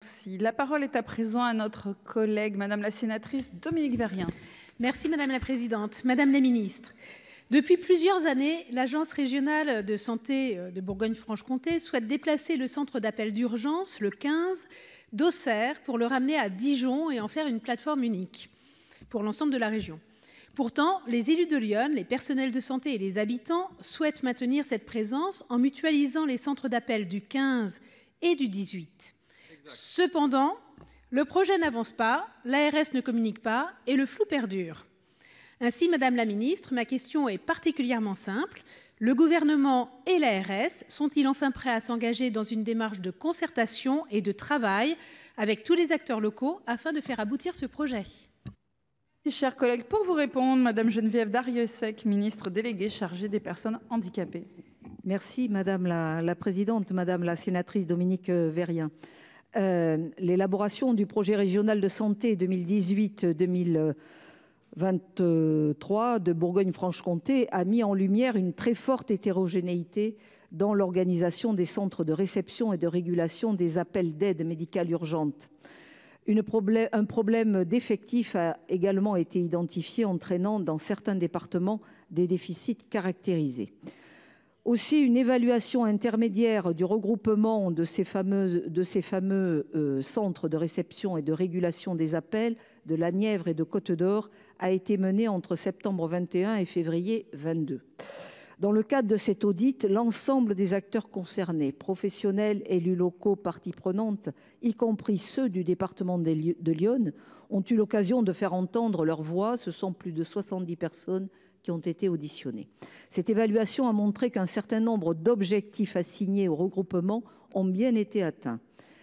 Si la parole est à présent à notre collègue Madame la sénatrice Dominique Vérien. Merci Madame la Présidente, Madame la Ministre. Depuis plusieurs années, l'Agence régionale de santé de Bourgogne-Franche-Comté souhaite déplacer le centre d'appel d'urgence, le 15, d'Auxerre pour le ramener à Dijon et en faire une plateforme unique pour l'ensemble de la région. Pourtant, les élus de Lyon, les personnels de santé et les habitants souhaitent maintenir cette présence en mutualisant les centres d'appel du 15 et du 18. Cependant, le projet n'avance pas, l'ARS ne communique pas et le flou perdure. Ainsi, Madame la Ministre, ma question est particulièrement simple. Le gouvernement et l'ARS sont-ils enfin prêts à s'engager dans une démarche de concertation et de travail avec tous les acteurs locaux afin de faire aboutir ce projet? Chers collègues, pour vous répondre, Madame Geneviève Darrieussecq, ministre déléguée chargée des personnes handicapées. Merci Madame la Présidente, Madame la sénatrice Dominique Vérien. L'élaboration du projet régional de santé 2018-2023 de Bourgogne-Franche-Comté a mis en lumière une très forte hétérogénéité dans l'organisation des centres de réception et de régulation des appels d'aide médicale urgente. Un problème d'effectifs a également été identifié, entraînant dans certains départements des déficits caractérisés. Aussi, une évaluation intermédiaire du regroupement de ces fameux centres de réception et de régulation des appels de la Nièvre et de Côte d'Or a été menée entre septembre 21 et février 22. Dans le cadre de cet audit, l'ensemble des acteurs concernés, professionnels, élus locaux, parties prenantes, y compris ceux du département de Lyon, ont eu l'occasion de faire entendre leur voix. Ce sont plus de 70 personnes qui ont été auditionnées. Cette évaluation a montré qu'un certain nombre d'objectifs assignés au regroupement ont bien été atteints.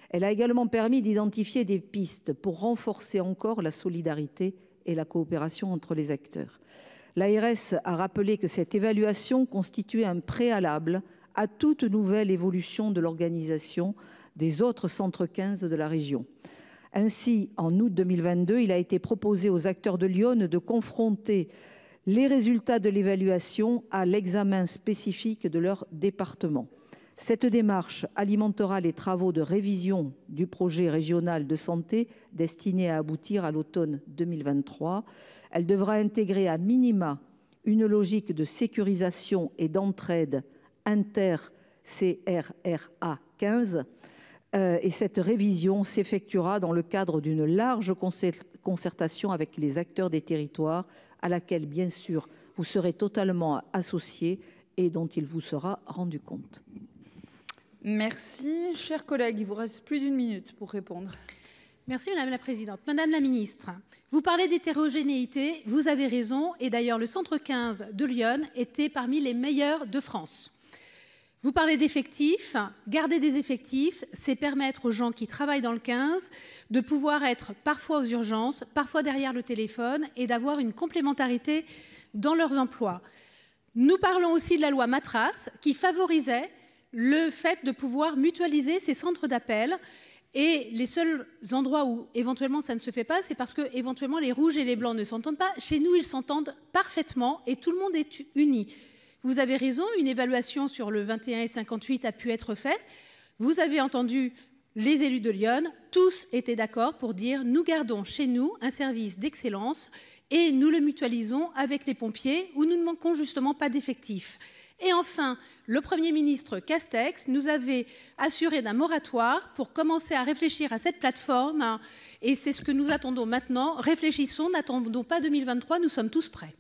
Elle a également permis d'identifier des pistes pour renforcer encore la solidarité et la coopération entre les acteurs. L'ARS a rappelé que cette évaluation constituait un préalable à toute nouvelle évolution de l'organisation des autres centres 15 de la région. Ainsi, en août 2022, il a été proposé aux acteurs de Lyon de confronter les résultats de l'évaluation à l'examen spécifique de leur département. Cette démarche alimentera les travaux de révision du projet régional de santé destiné à aboutir à l'automne 2023. Elle devra intégrer à minima une logique de sécurisation et d'entraide inter-CRRA 15. Et cette révision s'effectuera dans le cadre d'une large concertation avec les acteurs des territoires, à laquelle, bien sûr, vous serez totalement associés et dont il vous sera rendu compte. Merci. Chers collègues, il vous reste plus d'une minute pour répondre. Merci Madame la Présidente. Madame la Ministre, vous parlez d'hétérogénéité, vous avez raison, et d'ailleurs le centre 15 de Lyon était parmi les meilleurs de France. Vous parlez d'effectifs, garder des effectifs, c'est permettre aux gens qui travaillent dans le 15 de pouvoir être parfois aux urgences, parfois derrière le téléphone et d'avoir une complémentarité dans leurs emplois. Nous parlons aussi de la loi Matras qui favorisait le fait de pouvoir mutualiser ces centres d'appel. Et les seuls endroits où éventuellement ça ne se fait pas, c'est parce que éventuellement les rouges et les blancs ne s'entendent pas. Chez nous, ils s'entendent parfaitement et tout le monde est uni. Vous avez raison, une évaluation sur le 21 et 58 a pu être faite. Vous avez entendu les élus de Lyon, tous étaient d'accord pour dire nous gardons chez nous un service d'excellence et nous le mutualisons avec les pompiers où nous ne manquons justement pas d'effectifs. Et enfin, le Premier ministre Castex nous avait assuré d'un moratoire pour commencer à réfléchir à cette plateforme. Et c'est ce que nous attendons maintenant. Réfléchissons, n'attendons pas 2023, nous sommes tous prêts.